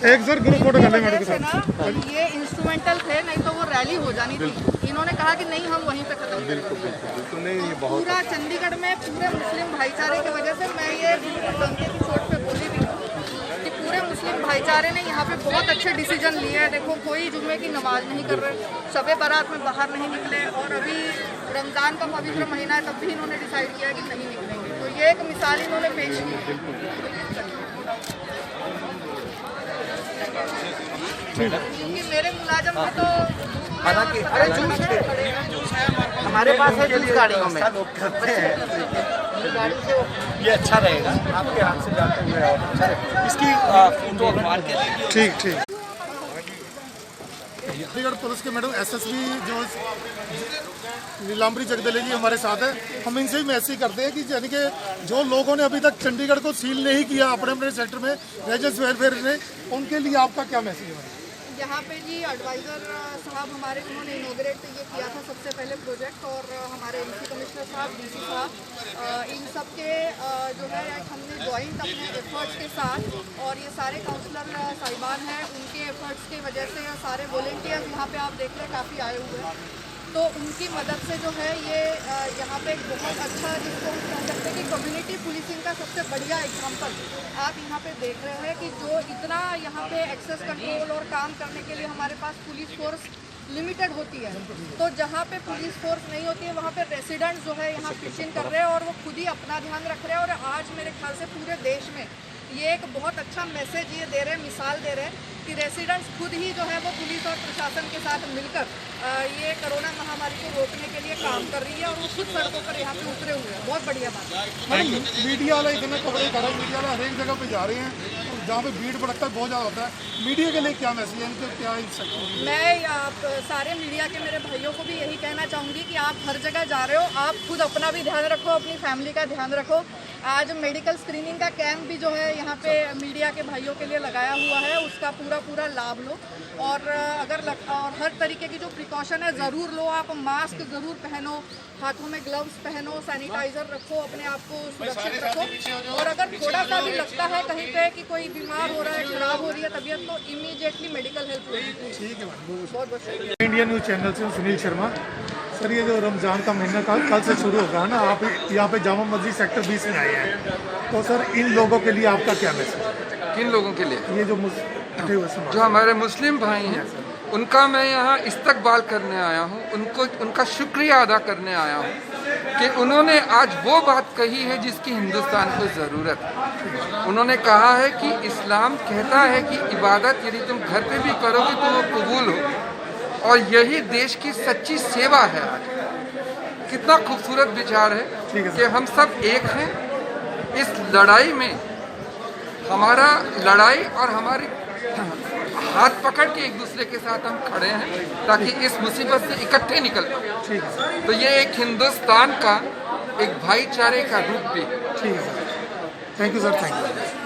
एक sir group photo करने मेरे को ना ये इंस्ट्रूमेंटल थे, नहीं तो वो रैली हो जानी थी। इन्होंने कहा कि नहीं, हम वहीं पे खत्म करेंगे। नहीं, ये बहुत पूरा चंडीगढ़ में पूरे मुस्लिम भाईचारे की वजह से मैं ये डंके की चोट पे बोली भी हूँ कि पूरे मुस्लिम भाईचारे ने यहाँ पे बहुत अच्छे डिसीजन लिए हैं। देखो, कोई जुम्मे की नमाज नहीं कर रहे, शबे बारात में बाहर नहीं निकले, और अभी रमज़ान का पवित्र महीना है तब भी इन्होंने डिसाइड किया कि नहीं निकलेंगे। तो ये एक मिसाल इन्होंने पेश की। क्योंकि मेरे मुलाजम में तो हालांकि हमारे पास है जूस गाड़ियों में लोग करते हैं, ये अच्छा रहेगा आपके हाथ से जाते हुए। और अच्छा इसकी फोटो अखबार के लिए ठीक ठीक। चंडीगढ़ पुलिस के मैडम एसएसपी जो नीलाम्बरी जगदले जी हमारे साथ है। हम इनसे भी मैसेज करते हैं कि यानी कि जो लोगों ने अभी तक चंडीगढ़ को सील नहीं किया अपने अपने सेक्टर में, रेजिडेंस वेलफेयर ने, उनके लिए आपका क्या मैसेज है? यहाँ पे जी एडवाइज़र साहब हमारे, उन्होंने इनोग्रेट ये किया था सबसे पहले प्रोजेक्ट, और हमारे एमसी कमिश्नर साहब, डीसी साहब, इन सब के जो है हमने जॉइंट अपने एफर्ट्स के साथ, और ये सारे काउंसलर साहिबान हैं, उनके एफर्ट्स की वजह से सारे वॉलेंटियर्स यहाँ पे आप देख लें काफ़ी आए हुए हैं। तो उनकी मदद से जो है ये यहाँ पे एक बहुत अच्छा, जिसको हम कह सकते हैं कि कम्युनिटी पुलिसिंग का सबसे बढ़िया एग्जांपल आप यहाँ पे देख रहे हैं कि जो इतना यहाँ पे एक्सेस कंट्रोल और काम करने के लिए हमारे पास पुलिस फोर्स लिमिटेड होती है, तो जहाँ पे पुलिस फोर्स नहीं होती है वहाँ पे रेसिडेंट्स जो है यहाँ फिशिंग कर रहे हैं, और वो खुद ही अपना ध्यान रख रहे हैं। और आज मेरे ख्याल से पूरे देश में ये एक बहुत अच्छा मैसेज ये दे रहे हैं, मिसाल दे रहे हैं कि रेसिडेंट्स खुद ही जो है वो पुलिस और प्रशासन के साथ मिलकर ये कोरोना महामारी को रोकने के लिए काम कर रही है, और वो खुद सड़कों पर यहाँ पे उतरे हुए हैं। बहुत बढ़िया बात है। मीडिया वाले इतने कवरेज कर रहे हैं, मीडिया वाले हर एक जगह पे जा रहे हैं जहाँ पे भीड़ भड़कता बहुत ज़्यादा होता है। मीडिया के लिए क्या मैसेज है, इनको क्या इंस्ट्रक्शन? मैं आप सारे मीडिया के मेरे भाइयों को भी यही कहना चाहूँगी कि आप हर जगह जा रहे हो, आप खुद अपना भी ध्यान रखो, अपनी फैमिली का ध्यान रखो। आज मेडिकल स्क्रीनिंग का कैंप भी जो है यहाँ पे मीडिया के भाइयों के लिए लगाया हुआ है, उसका पूरा लाभ लो, और और हर तरीके की जो प्रिकॉशन है ज़रूर लो। आप मास्क ज़रूर पहनो, हाथों में ग्लव्स पहनो, सैनिटाइज़र रखो, अपने आप को सुरक्षित रखो, और अगर थोड़ा सा भी लगता है कहीं पे कि कोई बीमार हो रहा है, खराब हो रही है तबीयत, तो इमीडिएटली मेडिकल हेल्प लो। ठीक है, बहुत बहुत शुक्रिया। इंडियन न्यूज़ चैनल से सुनील शर्मा। सर, ये जो रमज़ान का महीना कल से शुरू होगा ना, आप यहाँ पे जामा मस्जिद सेक्टर 20 में आए हैं, तो सर इन लोगों के लिए आपका क्या मैसेज? किन लोगों के लिए? ये जो हमारे मुस्लिम भाई हैं, उनका मैं यहाँ इस्तकबाल करने आया हूँ, उनका शुक्रिया अदा करने आया हूँ कि उन्होंने आज वो बात कही है जिसकी हिंदुस्तान को ज़रूरत है। उन्होंने कहा है कि इस्लाम कहता है कि इबादत यदि तुम घर पे भी करोगे तो वो कबूल हो, और यही देश की सच्ची सेवा है। आज कितना खूबसूरत विचार है कि हम सब एक हैं इस लड़ाई में। हमारा लड़ाई और हमारी हाथ पकड़ के एक दूसरे के साथ हम खड़े हैं ताकि इस मुसीबत से इकट्ठे निकल पाए। तो ये एक हिंदुस्तान का एक भाईचारे का रूप भी। ठीक है, thank you sir, thank you.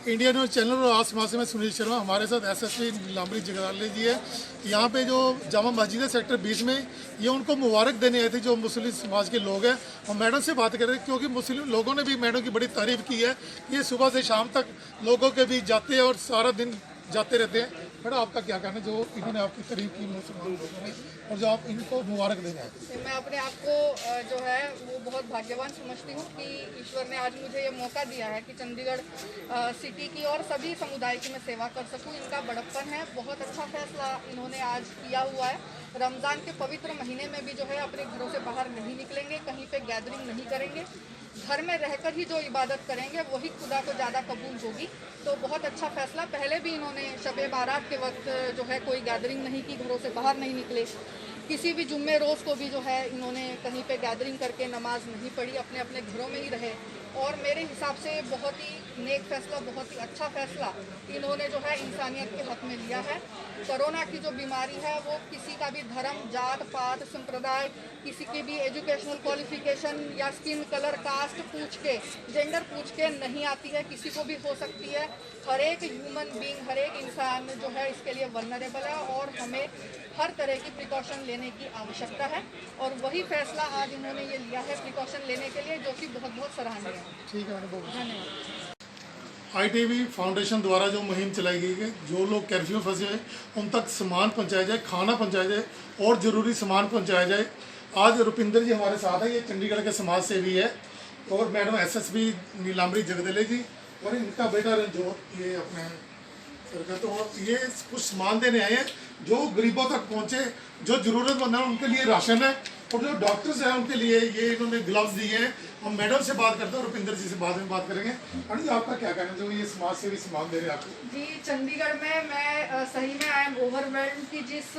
India news channel और आज समाज में सुनील शर्मा, हमारे साथ एसएसपी नीलाम्बरी जगदले जी है। यहाँ पे जो जामा मस्जिद है सेक्टर 20 में, ये उनको मुबारक देने आए थे जो मुस्लिम समाज के लोग हैं। और मैडम से बात कर रहे हैं क्योंकि मुस्लिम लोगों ने भी मैडम की बड़ी तारीफ़ की है। ये सुबह से शाम तक लोगों के बीच जाते हैं और सारा दिन जाते रहते हैं। मैडम, आपका क्या कहना है जो इन्होंने आपकी तारीफ की मुसलमान लोगों ने, और जो आप इनको मुबारक देना है? मैं अपने आप को जो है वो बहुत भाग्यवान समझती हूँ कि ईश्वर ने आज मुझे ये मौका दिया है कि चंडीगढ़ सिटी की और सभी समुदाय की मैं सेवा कर सकूँ। इनका बड़प्पन है, बहुत अच्छा फैसला इन्होंने आज किया हुआ है। रमज़ान के पवित्र महीने में भी जो है अपने घरों से बाहर नहीं निकलेंगे, कहीं पे गैदरिंग नहीं करेंगे, घर में रहकर ही जो इबादत करेंगे वही खुदा को ज़्यादा कबूल होगी। तो बहुत अच्छा फैसला। पहले भी इन्होंने शबे बारात के वक्त जो है कोई गैदरिंग नहीं की, घरों से बाहर नहीं निकले, किसी भी जुम्मे रोज़ को भी जो है इन्होंने कहीं पे गैदरिंग करके नमाज नहीं पढ़ी, अपने अपने घरों में ही रहे। और मेरे हिसाब से बहुत ही नेक फैसला, बहुत ही अच्छा फैसला इन्होंने जो है इंसानियत के हक में लिया है। कोरोना की जो बीमारी है वो किसी का भी धर्म, जात पात, संप्रदाय, किसी की भी एजुकेशनल क्वालिफिकेशन या स्किन कलर, कास्ट पूछ के, जेंडर पूछ के नहीं आती है, किसी को भी हो सकती है। हर एक ह्यूमन बीइंग, हर एक इंसान जो है इसके लिए वल्नरेबल है, और हमें हर तरह की प्रिकॉशन लेने की आवश्यकता है। और वही फैसला आज इन्होंने ये लिया है प्रिकॉशन लेने के लिए, जो कि बहुत बहुत सराहनीय है। ठीक है, धन्यवाद। ITV फाउंडेशन द्वारा जो मुहिम चलाई गई है, जो लोग कर्फ्यू में फंसे हैं उन तक सामान पहुंचाया जाए, खाना पहुंचाया जाए और ज़रूरी सामान पहुंचाया जाए। आज रुपिंदर जी हमारे साथ है, ये चंडीगढ़ के समाज सेवी है, और मैडम SSB नीलांबरी जगदले जी और इनका बेटा रंजोत, ये अपने सरकार, तो ये कुछ सामान देने आए हैं जो गरीबों तक पहुंचे, जो ज़रूरतमंद है उनके लिए राशन है, और जो डॉक्टर्स हैं उनके लिए ये इन्होंने ग्लव्स दिए हैं। हम मैडम से बात करते हैं, रुपिंदर जी से बाद में बात करेंगे। मैडम जी, आपका क्या कहना है जो ये समाज सेवी सामान दे रहे हैं आपको? जी, चंडीगढ़ में मैं सही में आई एम ओवरवेल्ड कि जिस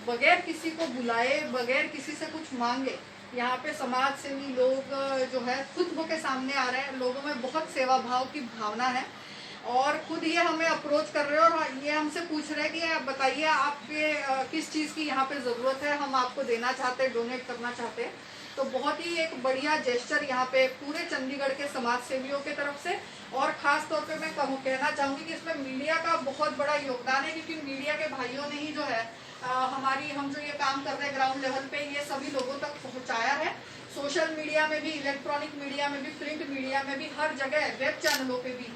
बगैर किसी को बुलाए, बगैर किसी से कुछ मांगे, यहाँ पे समाज सेवी लोग जो है खुद होके सामने आ रहे हैं। लोगों में बहुत सेवा भाव की भावना है और खुद ये हमें अप्रोच कर रहे हैं और ये हमसे पूछ रहे हैं कि आप बताइए आपके किस चीज़ की यहाँ पे ज़रूरत है, हम आपको देना चाहते हैं, डोनेट करना चाहते हैं। तो बहुत ही एक बढ़िया जेस्चर यहाँ पे पूरे चंडीगढ़ के समाज सेवियों के तरफ से, और ख़ास तौर पे मैं कहना चाहूँगी कि इसमें मीडिया का बहुत बड़ा योगदान है, क्योंकि मीडिया के भाइयों ने ही जो है हम जो ये काम कर रहे हैं ग्राउंड लेवल पे, ये सभी लोगों तक पहुँचाया है। सोशल मीडिया में भी, इलेक्ट्रॉनिक मीडिया में भी, प्रिंट मीडिया में भी, हर जगह वेब चैनलों पे भी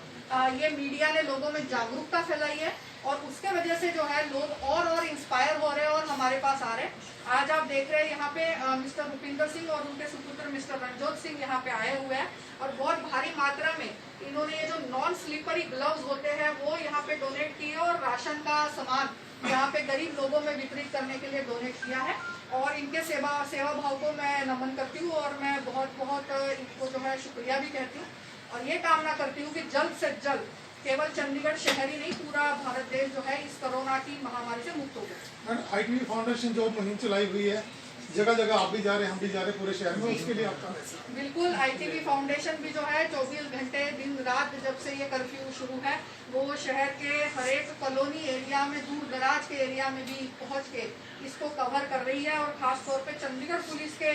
ये मीडिया ने लोगों में जागरूकता फैलाई है, और उसके वजह से जो है लोग और इंस्पायर हो रहे हैं और हमारे पास आ रहे हैं। आज आप देख रहे हैं यहाँ पे मिस्टर रुपिंदर सिंह और उनके सुपुत्र मिस्टर रणजोत सिंह यहाँ पे आए हुए हैं, और बहुत भारी मात्रा में इन्होंने ये जो नॉन स्लिपरी ग्लव्स होते हैं वो यहाँ पे डोनेट किए, और राशन का सामान यहाँ पे गरीब लोगों में वितरित करने के लिए डोनेट किया है। और इनके सेवा भाव को मैं नमन करती हूँ, और मैं बहुत इनको जो है शुक्रिया भी कहती हूँ, और ये कामना करती हूँ कि जल्द से जल्द केवल चंडीगढ़ शहर ही नहीं, पूरा भारत देश जो है इस कोरोना की महामारी से मुक्त हो जाए। ITV फाउंडेशन जो मुहिम चलाई हुई है, जगह जगह आप भी जा रहे हैं, हम भी जा रहे हैं पूरे शहर में, उसके लिए आपका मैसेज? बिल्कुल, ITV फाउंडेशन भी जो है 24 घंटे दिन रात जब से ये कर्फ्यू शुरू है, वो शहर के हर एक कॉलोनी एरिया में, दूर दराज के एरिया में भी पहुंच के इसको कवर कर रही है। और ख़ास तौर पे चंडीगढ़ पुलिस के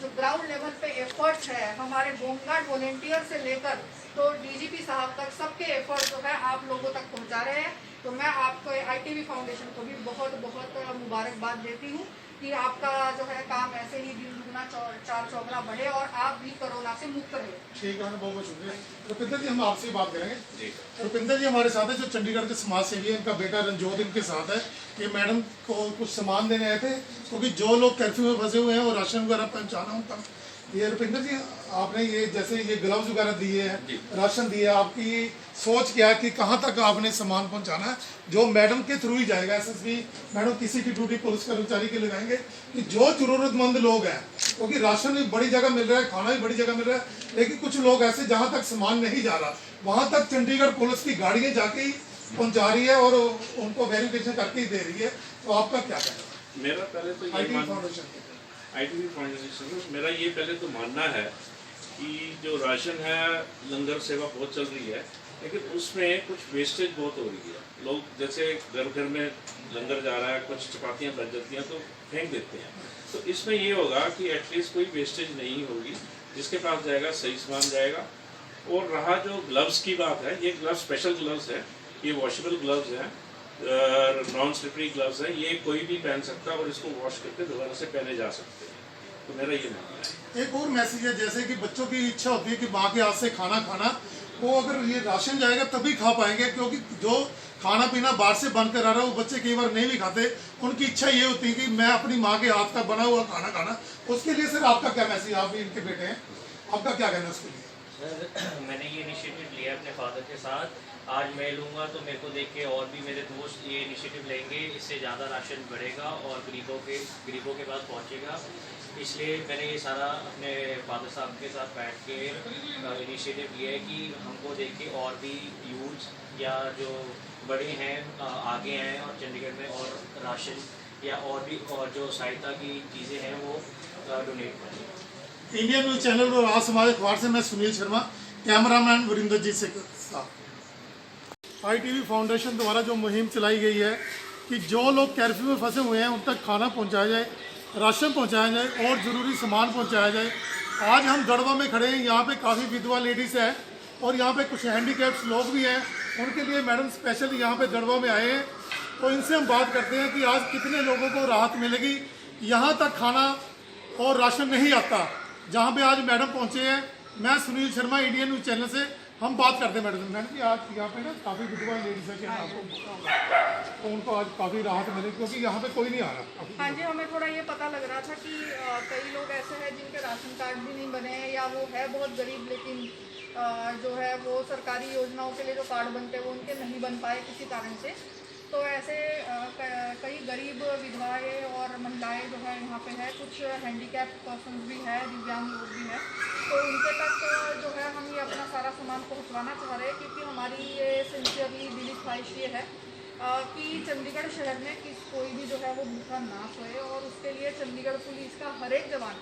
जो ग्राउंड लेवल पे एफर्ट्स है, हमारे होमगार्ड वॉलेंटियर से लेकर तो DGP साहब तक, सबके एफर्ट जो है आप लोगों तक पहुंचा रहे हैं। तो मैं आपको ITV फाउंडेशन को भी बहुत मुबारकबाद देती हूँ कि आपका जो है काम ऐसे ही दिन दुगना चार चौगुना बढ़े और आप भी कोरोना से मुक्त रहे। ठीक है, बहुत शुक्रिया। रुपिंदर जी, हम आपसे बात करेंगे। रुपिंदर जी हमारे साथ है, जो चंडीगढ़ के समाज सेवी है, इनका बेटा रंजोत इनके साथ है। ये मैडम को कुछ सामान देने आए थे, क्योंकि जो लोग कर्फ्यू में फंसे हुए हैं और राशन वगैरह पहुँचाना उनका। ये रुपिंदर जी, आपने ये जैसे ये ग्लव्स वगैरह दिए हैं, राशन दिया, आपकी सोच क्या है कि कहाँ तक आपने सामान पहुँचाना है, जो मैडम के थ्रू ही जाएगा? SSB मैडम किसी की ड्यूटी पुलिस कर्मचारी के लगाएंगे कि जो ज़रूरतमंद लोग हैं, क्योंकि राशन भी बड़ी जगह मिल रहा है, खाना भी बड़ी जगह मिल रहा है, लेकिन कुछ लोग ऐसे जहाँ तक सामान नहीं जा रहा, वहाँ तक चंडीगढ़ पुलिस की गाड़ियाँ जाके ही पहुँचा रही है और उनको वेरिफिकेशन करके ही दे रही है। तो आपका क्या कहना है? मेरा पहले तो ITV फाउंडेशन मेरा ये पहले तो मानना है कि जो राशन है, लंगर सेवा बहुत चल रही है, लेकिन उसमें कुछ वेस्टेज बहुत हो रही है। लोग जैसे घर घर में लंगर जा रहा है, कुछ चपातियाँ बच जाती हैं तो फेंक देते हैं। तो इसमें ये होगा कि एटलीस्ट कोई वेस्टेज नहीं होगी, जिसके पास जाएगा सही सामान जाएगा। और रहा जो ग्लव्स की बात है, ये ग्लव्स स्पेशल ग्लव्स है, ये वॉशेबल ग्लव्स हैं, नॉन स्लिपरी ग्लव्स हैं, ये कोई भी पहन सकता है और इसको वॉश करके दोबारा से पहने जा सकते हैं। तो मेरा ये मानना है। एक और मैसेज है, जैसे कि बच्चों की इच्छा होती है कि माँ के हाथ से खाना खाना, वो अगर ये राशन जाएगा तभी खा पाएंगे, क्योंकि जो खाना पीना बाहर से बन कर आ रहा है वो बच्चे कई बार नहीं भी खाते। उनकी इच्छा ये होती है कि मैं अपनी माँ के हाथ का बना हुआ खाना खाना। उसके लिए सर आपका क्या मैसेज? आप भी इनके बेटे हैं, आपका क्या कहना है उसके लिए? मैंने ये इनिशिएटिव लिया अपने फादर के साथ, आज मैं लूँगा तो मेरे को देख के और भी मेरे दोस्त ये इनिशिएटिव लेंगे, इससे ज़्यादा राशन बढ़ेगा और गरीबों के पास पहुँचेगा। इसलिए मैंने ये सारा अपने फादर साहब के साथ बैठ के इनिशिएटिव लिया है कि हमको देख के और भी यूथ या जो बड़े हैं आगे हैं और चंडीगढ़ में और राशन या और जो सहायता की चीज़ें हैं वो डोनेट करें। इंडियन न्यूज़ चैनल और आज समाज अखबार से मैं सुनील शर्मा, कैमरामैन वरिंदर जी से साथ। ITV फाउंडेशन द्वारा जो मुहिम चलाई गई है कि जो लोग कर्फ्यू में फंसे हुए हैं उन तक खाना पहुंचाया जाए, राशन पहुंचाया जाए और ज़रूरी सामान पहुंचाया जाए। आज हम गढ़वा में खड़े हैं, यहाँ पे काफ़ी विधवा लेडीज़ है और यहाँ पे कुछ हैंडीकैप्स लोग भी हैं, उनके लिए मैडम स्पेशल यहाँ पे गढ़वा में आए हैं। तो इनसे हम बात करते हैं कि आज कितने लोगों को राहत मिलेगी। यहाँ तक खाना और राशन नहीं आता जहाँ पे आज मैडम पहुँचे हैं। मैं Sunil Sharma, Indian news channel से हम बात करते हैं मैडम कि आज यहाँ पे ना काफ़ी विधवा लेडीज है कि आपको तो उनको आज काफ़ी राहत मिली क्योंकि यहाँ पे कोई नहीं आ रहा। हाँ जी, हमें थोड़ा ये पता लग रहा था कि कई लोग ऐसे हैं जिनके राशन कार्ड भी नहीं बने हैं या वो है बहुत गरीब लेकिन जो है वो सरकारी योजनाओं के लिए जो कार्ड बनते हैं वो उनके नहीं बन पाए किसी कारण से। तो ऐसे कई गरीब विधवाएं और महिलाएं जो है यहाँ पे है, कुछ हैंडीकैप पर्सन भी है, दिव्यांग लोग भी है, तो उनके तक जो है हम ये अपना सारा सामान पहुँचवाना चाह रहे हैं क्योंकि हमारी ये सिंसियरली दिली ख्वाहिश ये है कि चंडीगढ़ शहर में कोई भी जो है वो भूखा ना सोए और उसके लिए चंडीगढ़ पुलिस का हर एक जवान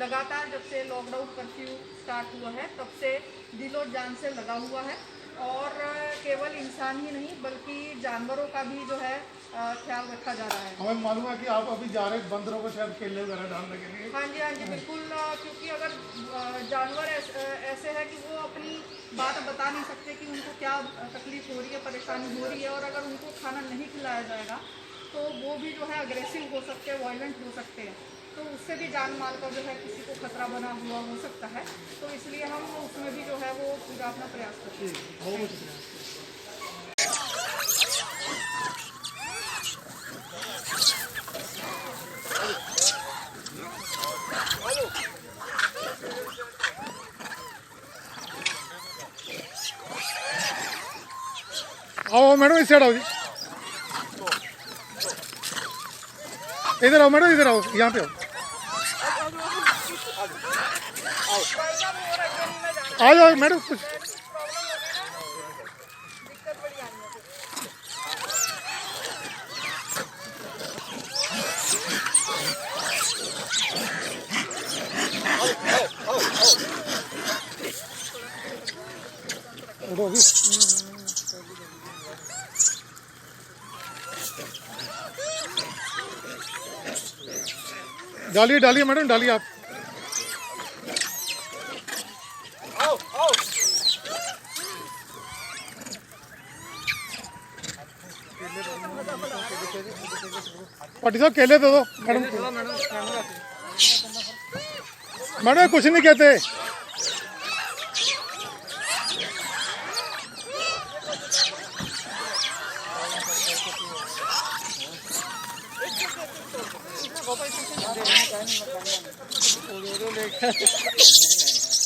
लगातार जब से लॉकडाउन कर्फ्यू स्टार्ट हुआ है तब से दिलो जान से लगा हुआ है और केवल इंसान ही नहीं बल्कि जानवरों का भी जो है ख्याल रखा जा रहा है। हमें मालूम है कि आप अभी जा रहे हैं बंदरों को शायद केले वगैरह डालने के लिए। हाँ जी बिल्कुल, क्योंकि अगर जानवर ऐसे है कि वो अपनी बात बता नहीं सकते कि उनको क्या तकलीफ हो रही है, परेशानी हो रही है और अगर उनको खाना नहीं खिलाया जाएगा तो वो भी जो है अग्रेसिव हो सकते हैं, वायलेंट हो सकते हैं, तो उससे भी जान माल का जो है किसी को खतरा बना हुआ हो सकता है। तो इसलिए हम उसमें भी जो है वो पूरा अपना प्रयास करते हैं। बहुत बहुत शुक्रिया। आओ मैडम इस साइड आओ जी, इधर आओ मैडम, इधर आओ, यहाँ पे आओ, आ जाओ मैडम। कुछ डालिए डालिए मैडम, डालिए आप। पाटी साहब केले दे दो मैडम। मैडम कुछ नहीं कहते।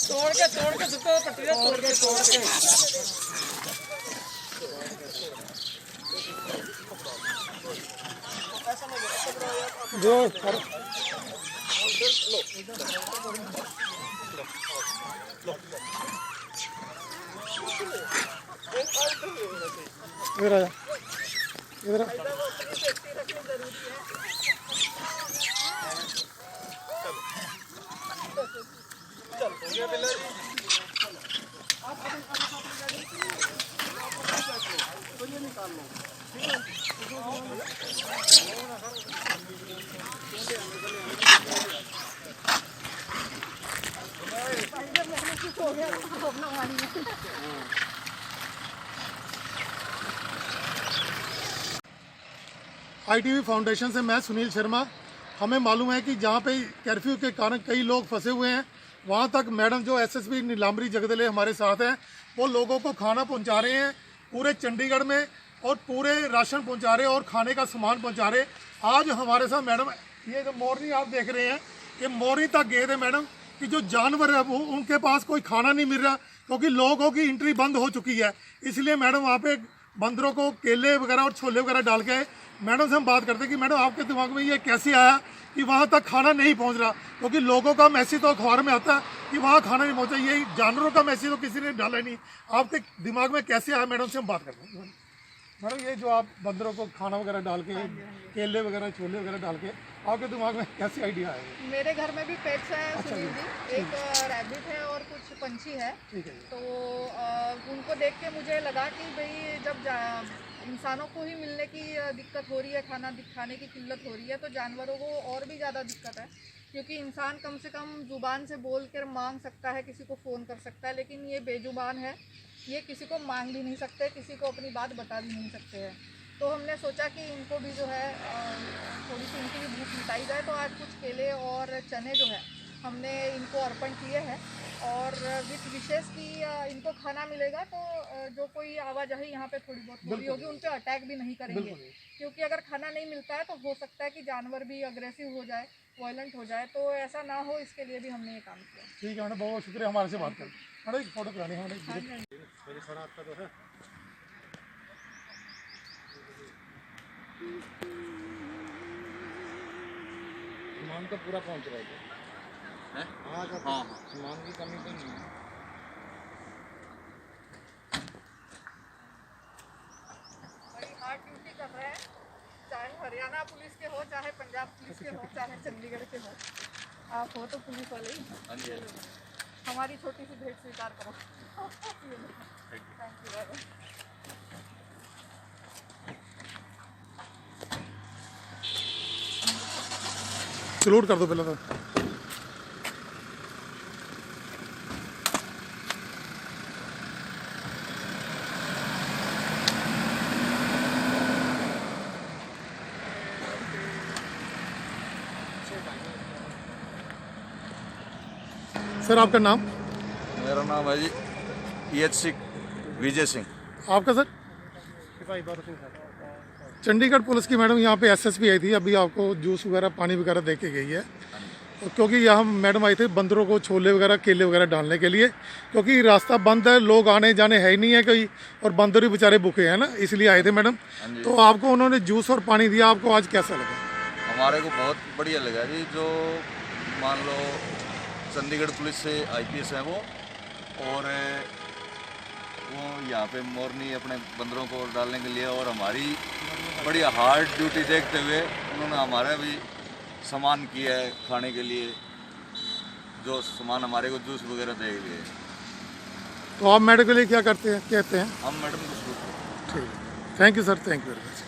तोड़ के सुतो पट्टी तोड़ के जो इधर आ, इधर आ। ITV फाउंडेशन से मैं सुनील शर्मा। हमें मालूम है कि जहाँ पे कर्फ्यू के कारण कई लोग फंसे हुए हैं, वहाँ तक मैडम जो SSP नीलांबरी जगदले हमारे साथ हैं, वो लोगों को खाना पहुँचा रहे हैं पूरे चंडीगढ़ में और पूरे राशन पहुँचा रहे और खाने का सामान पहुँचा रहे। आज हमारे साथ मैडम ये जो मोरनी आप देख रहे हैं, ये मोरनी तक गए थे मैडम कि जो जानवर है वो उनके पास कोई खाना नहीं मिल रहा क्योंकि लोगों की एंट्री बंद हो चुकी है। इसलिए मैडम वहाँ पे बंदरों को केले वगैरह और छोले वगैरह डाल के मैडम से हम बात करते हैं कि मैडम आपके दिमाग में ये कैसे आया कि वहाँ तक खाना नहीं पहुँच रहा, क्योंकि लोगों का मैसेज तो अखबार में आता है कि वहाँ खाना नहीं पहुँचा, ये जानवरों का मैसेज तो किसी ने डाला नहीं। आपके दिमाग में कैसे आया? मैडम से हम बात करते हैं। मैडम ये जो आप बंदरों को खाना वगैरह डाल के केले वगैरह छोले वगैरह डाल के आपके दिमाग में कैसे आइडिया आया? मेरे घर में भी पेट्स है सुनील जी, एक रैबिट है और कुछ पंछी है। ठीक है। तो उनको देख के मुझे लगा कि भाई जब इंसानों को ही मिलने की दिक्कत हो रही है, खाने की किल्लत हो रही है, तो जानवरों को और भी ज़्यादा दिक्कत है, क्योंकि इंसान कम से कम ज़ुबान से बोल कर मांग सकता है, किसी को फ़ोन कर सकता है, लेकिन ये बेजुबान है, ये किसी को मांग भी नहीं सकते, किसी को अपनी बात बता भी नहीं सकते हैं। तो हमने सोचा कि इनको भी जो है थोड़ी सी इनकी भी भूख मिटाई जाए। तो आज कुछ केले और चने जो है हमने इनको अर्पण किए हैं और विशेष कि इनको खाना मिलेगा तो जो कोई आवाजाही यहाँ पे थोड़ी बहुत हो रही होगी उन पे अटैक भी नहीं करेंगे, क्योंकि अगर खाना नहीं मिलता है तो हो सकता है कि जानवर भी अग्रेसिव हो जाए, वायलेंट हो जाए, तो ऐसा ना हो इसके लिए भी हमने ये काम किया। ठीक है मैडम, बहुत शुक्रिया हमारे से बात कर। मैडम एक फोटो करानी है मैडम। सामान तो पूरा पहुंच रहा है। हाँ सामान की कमी तो नहीं है। भाई हार्ड ड्यूटी कर रहे हैं, चाहे हरियाणा पुलिस के हो, चाहे पंजाब पुलिस के हो, चाहे चंडीगढ़ के हो, आप हो तो पुलिस वाले ही। हमारी छोटी सी भेंट स्वीकार करो। Thank you. सलूट कर दो पहले तो। सर आपका नाम? मेरा नाम है जी EHC विजय सिंह। आपका सर? चंडीगढ़ पुलिस की मैडम यहाँ पे SSP आई थी, अभी आपको जूस वगैरह पानी वगैरह दे के गई है, तो क्योंकि यहाँ मैडम आई थी बंदरों को छोले वगैरह केले वगैरह डालने के लिए, क्योंकि रास्ता बंद है, लोग आने जाने है ही नहीं है कोई, और बंदर भी बेचारे भूखे हैं ना, इसलिए आए थे मैडम। तो आपको उन्होंने जूस और पानी दिया, आपको आज कैसा लगा? हमारे को बहुत बढ़िया लगा जी। जो मान लो चंडीगढ़ पुलिस से IPS है वो, और वो यहाँ पे मोरनी अपने बंदरों को डालने के लिए, और हमारी बढ़िया हार्ड ड्यूटी देखते हुए उन्होंने हमारा भी सामान किया है खाने के लिए, जो सामान हमारे को जूस वगैरह दे दिए। तो आप मैडम के लिए क्या करते हैं, कहते हैं? हम मैडम को ठीक है, thank you sir, thank you very much.